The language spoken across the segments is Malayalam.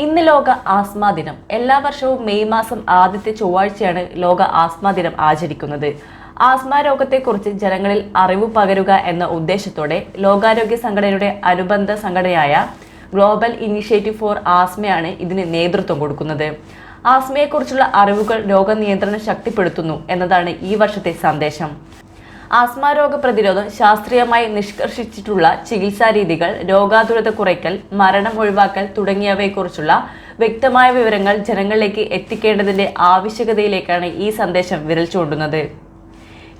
ഇന്ന് ലോക ആസ്മ ദിനം. എല്ലാ വർഷവും മെയ് മാസം ആദ്യത്തെ ചൊവ്വാഴ്ചയാണ് ലോക ആസ്മ ദിനം ആചരിക്കുന്നത്. ആസ്മ രോഗത്തെക്കുറിച്ച് ജനങ്ങളിൽ അറിവ് പകരുക എന്ന ഉദ്ദേശത്തോടെ ലോകാരോഗ്യ സംഘടനയുടെ അനുബന്ധ സംഘടനയായ ഗ്ലോബൽ ഇനിഷ്യേറ്റീവ് ഫോർ ആസ്മയാണ് ഇതിന് നേതൃത്വം കൊടുക്കുന്നത്. ആസ്മയെക്കുറിച്ചുള്ള അറിവുകൾ രോഗനിയന്ത്രണം ശക്തിപ്പെടുത്തുന്നു എന്നതാണ് ഈ വർഷത്തെ സന്ദേശം. ആസ്മ രോഗ പ്രതിരോധം, ശാസ്ത്രീയമായി നിഷ്കർഷിച്ചിട്ടുള്ള ചികിത്സാ രീതികൾ, രോഗാതുരത കുറയ്ക്കൽ, മരണം ഒഴിവാക്കൽ തുടങ്ങിയവയെക്കുറിച്ചുള്ള വ്യക്തമായ വിവരങ്ങൾ ജനങ്ങളിലേക്ക് എത്തിക്കേണ്ടതിന്റെ ആവശ്യകതയിലേക്കാണ് ഈ സന്ദേശം വിരൽ ചൂണ്ടുന്നത്.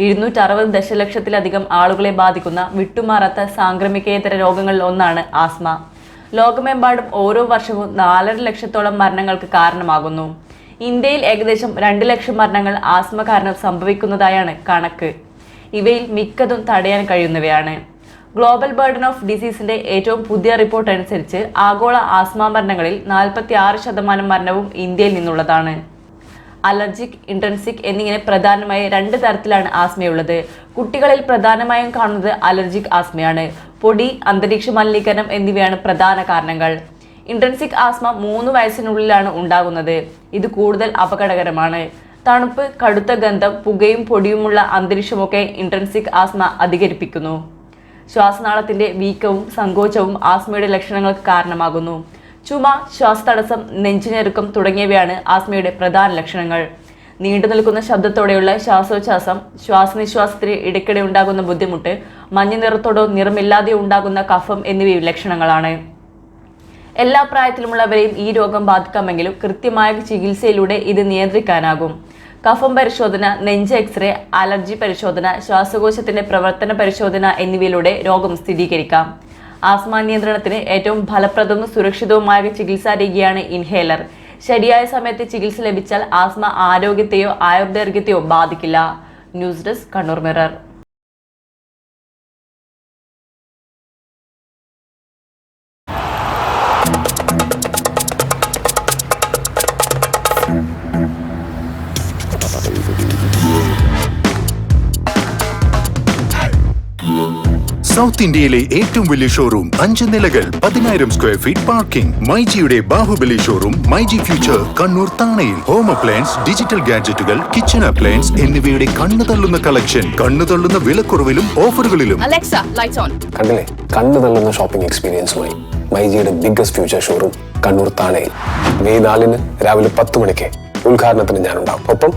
260 ദശലക്ഷത്തിലധികം ആളുകളെ ബാധിക്കുന്ന വിട്ടുമാറാത്ത സാംക്രമികേതര രോഗങ്ങളിൽ ഒന്നാണ് ആസ്മ. ലോകമെമ്പാടും ഓരോ വർഷവും 4.5 ലക്ഷത്തോളം മരണങ്ങൾക്ക് കാരണമാകുന്നു. ഇന്ത്യയിൽ ഏകദേശം 2 ലക്ഷം മരണങ്ങൾ ആസ്മ കാരണം സംഭവിക്കുന്നതായാണ് കണക്ക്. ഇവയിൽ മിക്കതും തടയാൻ കഴിയുന്നവയാണ്. ഗ്ലോബൽ ബർഡൻ ഓഫ് ഡിസീസിന്റെ ഏറ്റവും പുതിയ റിപ്പോർട്ട് അനുസരിച്ച് ആഗോള ആസ്മ മരണങ്ങളിൽ 46% മരണവും ഇന്ത്യയിൽ നിന്നുള്ളതാണ്. അലർജിക്, ഇൻട്രൻസിക് എന്നിങ്ങനെ പ്രധാനമായി 2 തരത്തിലാണ് ആസ്മയുള്ളത്. കുട്ടികളിൽ പ്രധാനമായും കാണുന്നത് അലർജിക് ആസ്മയാണ്. പൊടി, അന്തരീക്ഷ മലിനീകരണം എന്നിവയാണ് പ്രധാന കാരണങ്ങൾ. ഇൻട്രൻസിക് ആസ്മ 3 വയസ്സിനുള്ളിലാണ് ഉണ്ടാകുന്നത്. ഇത് കൂടുതൽ അപകടകരമാണ്. തണുപ്പ്, കടുത്ത ഗന്ധം, പുകയും പൊടിയുമുള്ള അന്തരീക്ഷമൊക്കെ ഇൻട്രൻസിക് ആസ്മ അധികരിപ്പിക്കുന്നു. ശ്വാസനാളത്തിന്റെ വീക്കവും സങ്കോചവും ആസ്മയുടെ ലക്ഷണങ്ങൾക്ക് കാരണമാകുന്നു. ചുമ, ശ്വാസതടസ്സം, നെഞ്ചുഞെരുക്കം തുടങ്ങിയവയാണ് ആസ്മയുടെ പ്രധാന ലക്ഷണങ്ങൾ. നീണ്ടു നിൽക്കുന്ന ശബ്ദത്തോടെയുള്ള ശ്വാസോച്ഛ്വാസം, ശ്വാസനിശ്വാസത്തിന് ഇടയ്ക്കിടെ ഉണ്ടാകുന്ന ബുദ്ധിമുട്ട്, മഞ്ഞ നിറത്തോടോ നിറമില്ലാതെയോ ഉണ്ടാകുന്ന കഫം എന്നിവയും ലക്ഷണങ്ങളാണ്. എല്ലാ പ്രായത്തിലുമുള്ളവരെയും ഈ രോഗം ബാധിക്കാമെങ്കിലും കൃത്യമായ ചികിത്സയിലൂടെ ഇത് നിയന്ത്രിക്കാനാകും. കഫം പരിശോധന, നെഞ്ച് എക്സ്റേ, അലർജി പരിശോധന, ശ്വാസകോശത്തിന്റെ പ്രവർത്തന പരിശോധന എന്നിവയിലൂടെ രോഗം സ്ഥിരീകരിക്കാം. ആസ്മ നിയന്ത്രണത്തിന് ഏറ്റവും ഫലപ്രദവും സുരക്ഷിതവുമായ ചികിത്സാ രീതിയാണ് ഇൻഹേലർ. ശരിയായ സമയത്ത് ചികിത്സ ലഭിച്ചാൽ ആസ്മ ആരോഗ്യത്തെയോ ആയുർദൈർഘ്യത്തെയോ ബാധിക്കില്ല. News desk, Kannur mirror. South ഇന്ത്യയിലെ ഏറ്റവും വലിയ ഷോറൂം, 5 നിലകൾ, 10,000 സ്ക്വയർ ഫീറ്റ് പാർക്കിംഗ്. മൈജിയുടെ Baahubali showroom myG future Kannur താണയിൽ. ഹോം അപ്ലയൻസ്, ഡിജിറ്റൽ ഗാഡ്ജറ്റുകൾ, കിച്ചൺ അപ്ലയൻസ് എന്നിവയുടെ കണ്ണു തള്ളുന്ന കളക്ഷൻ, കണ്ണു തള്ളുന്ന വിലക്കുറവിലും ഓഫറുകളിലും. കണ്ടില്ലേ, കണ്ണു തള്ളുന്ന ഷോപ്പിംഗ് എക്സ്പീരിയൻസുമായി മൈജിയുടെ ബിഗ്ഗസ്റ്റ് ഫ്യൂച്ചർ ഷോറൂം കണ്ണൂർ താണയിൽ. മെയ് 4 രാവിലെ 10 മണിക്ക് ഉദ്ഘാടനത്തിന് ഞാനുണ്ടാവും. ഒപ്പം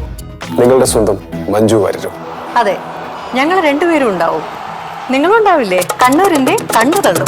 നിങ്ങളുടെ സ്വന്തം മഞ്ജു വാര്യരും. അതെ, ഞങ്ങൾ രണ്ടുപേരും ഉണ്ടാവും. നിങ്ങളുണ്ടാവില്ലേ? കണ്ണൂരിന്റെ കണ്ണു തള്ളും.